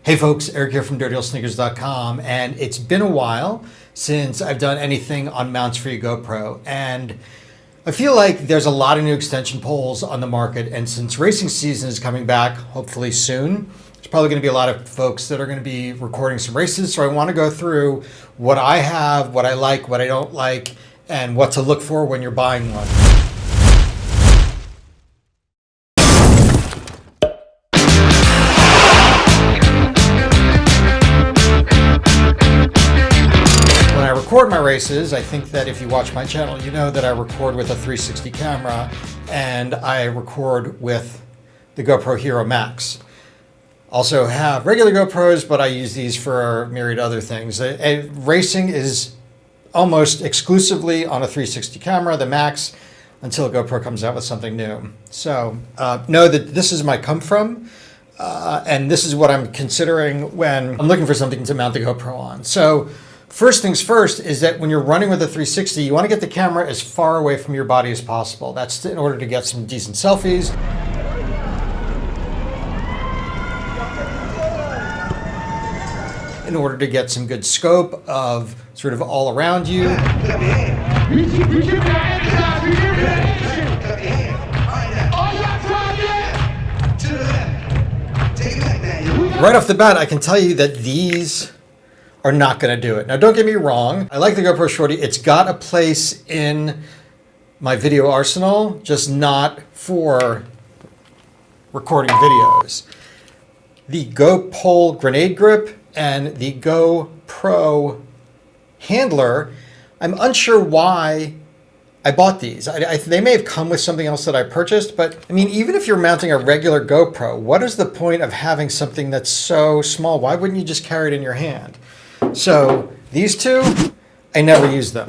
Hey folks, Eric here from DirtyOldSneakers.com, and it's been a while since I've done anything on mounts for your GoPro, and I feel like there's a lot of new extension poles on the market, and since racing season is coming back, hopefully soon, there's probably going to be a lot of folks that are going to be recording some races, so I want to go through what I have, what I like, what I don't like, and what to look for when you're buying one. Record my races. I think that if you watch my channel, you know that I record with a 360 camera and I record with the GoPro Hero Max. Also have regular GoPros, but I use these for myriad other things. Racing is almost exclusively on a 360 camera, the Max, until GoPro comes out with something new. So know that this is my come from, and this is what I'm considering when I'm looking for something to mount the GoPro on. So first things first is that when you're running with a 360, you want to get the camera as far away from your body as possible. That's in order to get some decent selfies. In order to get some good scope of sort of all around you. Right off the bat, I can tell you that these are not going to do it. Now, don't get me wrong. I like the GoPro Shorty. It's got a place in my video arsenal, just not for recording videos. The GoPole Grenade Grip and the GoPro handler, I'm unsure why I bought these. They may have come with something else that I purchased, but I mean, even if you're mounting a regular GoPro, what is the point of having something that's so small? Why wouldn't you just carry it in your hand? So these two, I never use them.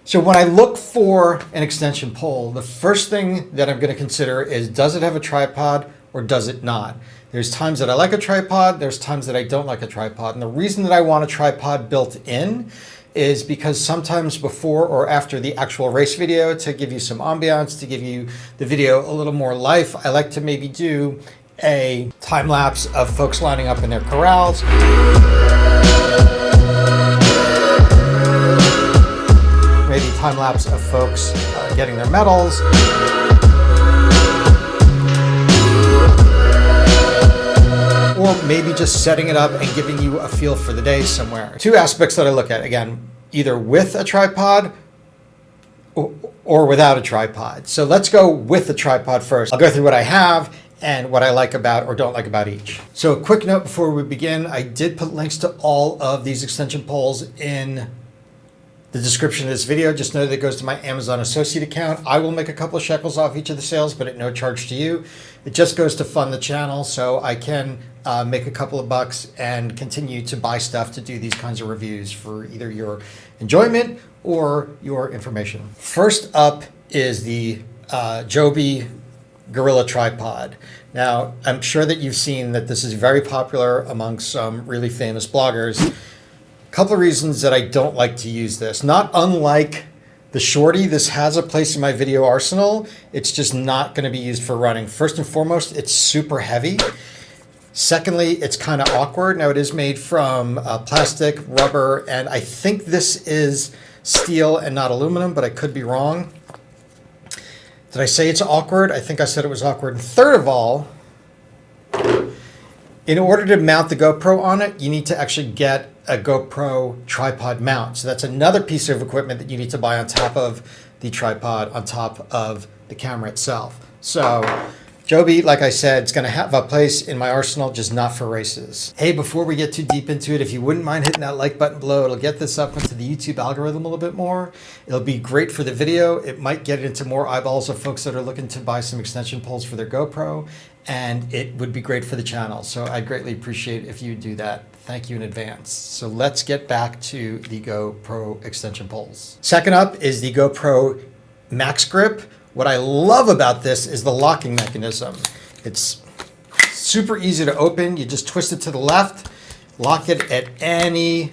So when I look for an extension pole, the first thing that I'm going to consider is, does it have a tripod or does it not? There's times that I like a tripod, there's times that I don't like a tripod. And the reason that I want a tripod built in is because sometimes before or after the actual race video, to give you some ambiance, to give you the video a little more life, I like to maybe do a time lapse of folks lining up in their corrals. Maybe time lapse of folks getting their medals. Or maybe just setting it up and giving you a feel for the day somewhere. Two aspects that I look at, again, either with a tripod or without a tripod. So let's go with the tripod first. I'll go through what I have and what I like about or don't like about each. So a quick note before we begin, I did put links to all of these extension poles in the description of this video. Just know that it goes to my Amazon associate account. I will make a couple of shekels off each of the sales, but at no charge to you. It just goes to fund the channel so I can make a couple of bucks and continue to buy stuff to do these kinds of reviews for either your enjoyment or your information. First up is the Joby Gorilla tripod. Now, I'm sure that you've seen that this is very popular among some really famous bloggers. A couple of reasons that I don't like to use this. Not unlike the Shorty, this has a place in my video arsenal. It's just not going to be used for running. First and foremost, it's super heavy. Secondly, it's kind of awkward. Now, it is made from plastic, rubber, and I think this is steel and not aluminum, but I could be wrong. Did I say it's awkward? I think I said it was awkward. And third of all, in order to mount the GoPro on it, you need to actually get a GoPro tripod mount. So that's another piece of equipment that you need to buy on top of the tripod, on top of the camera itself. So Joby, like I said, it's going to have a place in my arsenal, just not for races. Hey, before we get too deep into it, if you wouldn't mind hitting that like button below, it'll get this up into the YouTube algorithm a little bit more. It'll be great for the video. It might get it into more eyeballs of folks that are looking to buy some extension poles for their GoPro, and it would be great for the channel. So I'd greatly appreciate if you do that. Thank you in advance. So let's get back to the GoPro extension poles. Second up is the GoPro MaxGrip. What I love about this is the locking mechanism. It's super easy to open. You just twist it to the left, lock it at any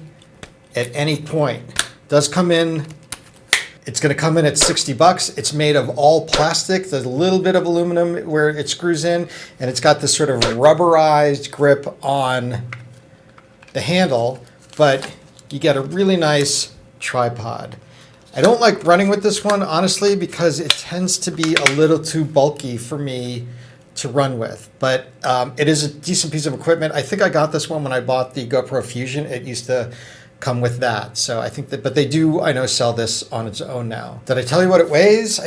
point. It does come in. It's going to come in at $60. It's made of all plastic. There's a little bit of aluminum where it screws in, and it's got this sort of rubberized grip on the handle, but you get a really nice tripod. I don't like running with this one, honestly, because it tends to be a little too bulky for me to run with, but it is a decent piece of equipment. I think I got this one when I bought the GoPro Fusion. It used to come with that. So I think that, but they do, I know, sell this on its own now. Did I tell you what it weighs?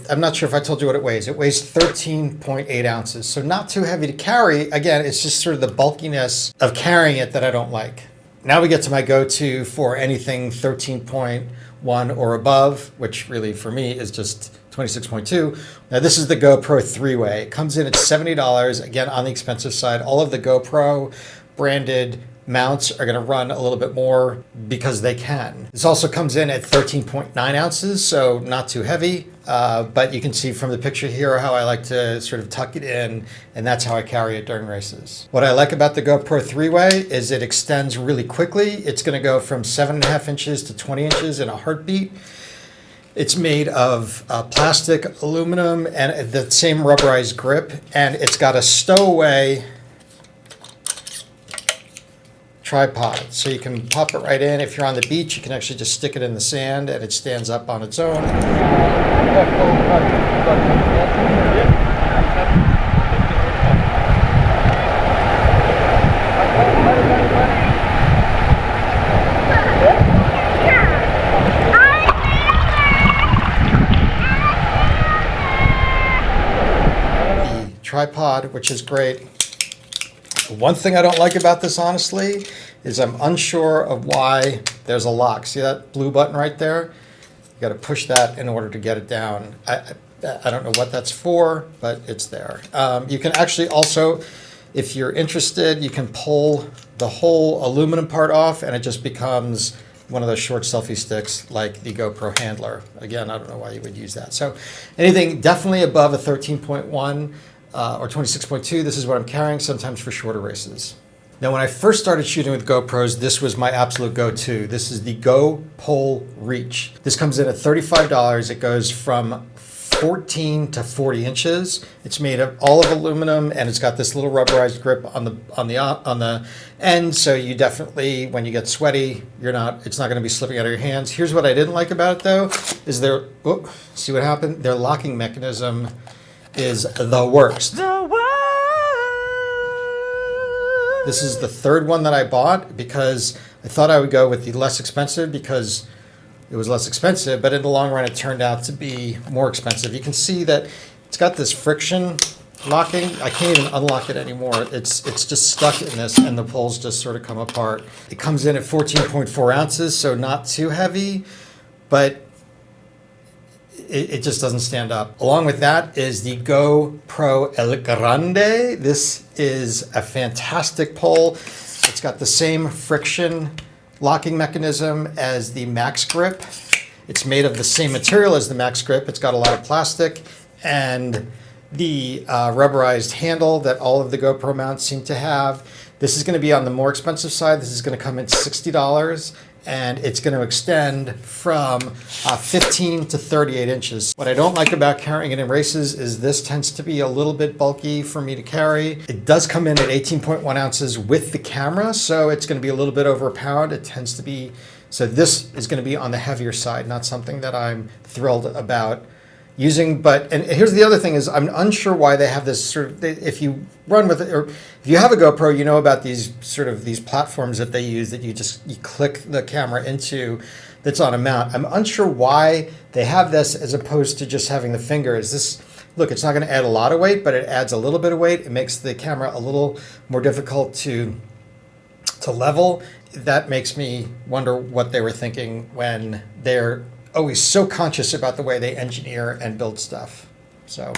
I'm not sure if I told you what it weighs. It weighs 13.8 ounces. So not too heavy to carry. Again, it's just sort of the bulkiness of carrying it that I don't like. Now we get to my go-to for anything 13.1 or above, which really for me is just 26.2. Now this is the GoPro 3-way. It comes in at $70, again on the expensive side. All of the GoPro branded mounts are going to run a little bit more because they can. This also comes in at 13.9 ounces, so not too heavy, but you can see from the picture here how I like to sort of tuck it in, and that's how I carry it during races. What I like about the GoPro 3-way is it extends really quickly. It's going to go from 7.5 inches to 20 inches in a heartbeat. It's made of plastic, aluminum, and the same rubberized grip, and it's got a stowaway tripod, so you can pop it right in. If you're on the beach, you can actually just stick it in the sand and it stands up on its own. The tripod, which is great. One thing I don't like about this, honestly, is I'm unsure of why there's a lock. See that blue button right there? You got to push that in order to get it down. I don't know what that's for, but it's there. You can actually also, if you're interested, you can pull the whole aluminum part off and it just becomes one of those short selfie sticks like the GoPro handler. Again, I don't know why you would use that. So anything definitely above a 13.1 or 26.2, this is what I'm carrying, sometimes for shorter races. Now, when I first started shooting with GoPros, this was my absolute go-to. This is the GoPole Reach. This comes in at $35. It goes from 14 to 40 inches. It's made of all of aluminum, and it's got this little rubberized grip on the end. So you definitely, when you get sweaty, it's not going to be slipping out of your hands. Here's what I didn't like about it, though, is see what happened? Their locking mechanism is the worst. This is the third one that I bought because I thought I would go with the less expensive because it was less expensive, but in the long run it turned out to be more expensive. You can see that it's got this friction locking. I can't even unlock it anymore. It's just stuck in this and the poles just sort of come apart. It comes in at 14.4 ounces, so not too heavy, but it just doesn't stand up. Along with that is the GoPro El Grande. This is a fantastic pole. It's got the same friction locking mechanism as the MaxGrip. It's made of the same material as the MaxGrip. It's got a lot of plastic and the rubberized handle that all of the GoPro mounts seem to have. This is going to be on the more expensive side. This is going to come in $60. And it's going to extend from 15 to 38 inches. What I don't like about carrying it in races is this tends to be a little bit bulky for me to carry. It does come in at 18.1 ounces with the camera, so it's going to be a little bit over a pound. It tends to be, so this is going to be on the heavier side, not something that I'm thrilled about using. But, and here's the other thing is I'm unsure why they have this sort of, if you run with it, or if you have a GoPro, you know about these sort of these platforms that they use that you click the camera into that's on a mount. I'm unsure why they have this as opposed to just having the finger. Is this, look, it's not going to add a lot of weight, but it adds a little bit of weight. It makes the camera a little more difficult to level. That makes me wonder what they were thinking when they're always so conscious about the way they engineer and build stuff. So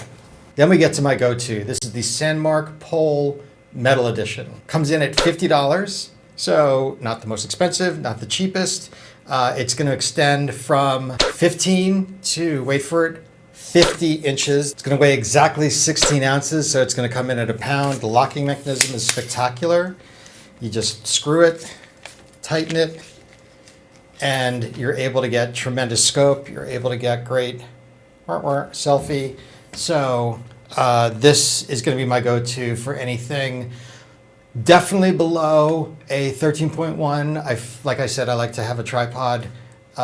then we get to my go-to. This is the SandMarc Pole Metal Edition. Comes in at $50. So not the most expensive, not the cheapest. It's going to extend from 15 to, wait for it, 50 inches. It's going to weigh exactly 16 ounces. So it's going to come in at a pound. The locking mechanism is spectacular. You just screw it, tighten it, and you're able to get tremendous scope. You're able to get great selfie. So this is going to be my go-to for anything Definitely below a 13.1. Like I said, I like to have a tripod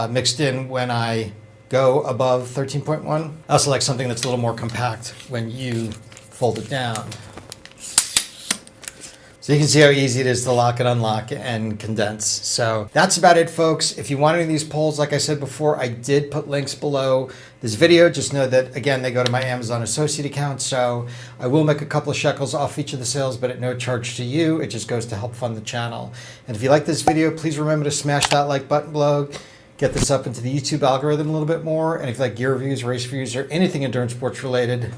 mixed in when I go above 13.1. I also like something that's a little more compact when you fold it down. So you can see how easy it is to lock and unlock and condense. So that's about it, folks. If you want any of these poles, like I said before, I did put links below this video. Just know that, again, they go to my Amazon associate account. So I will make a couple of shekels off each of the sales, but at no charge to you. It just goes to help fund the channel. And if you like this video, please remember to smash that like button below. Get this up into the YouTube algorithm a little bit more. And if you like gear reviews, race reviews, or anything endurance sports related,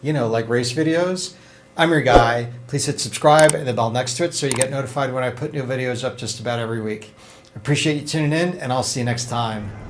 you know, like race videos, I'm your guy. Please hit subscribe and the bell next to it so you get notified when I put new videos up just about every week. I appreciate you tuning in, and I'll see you next time.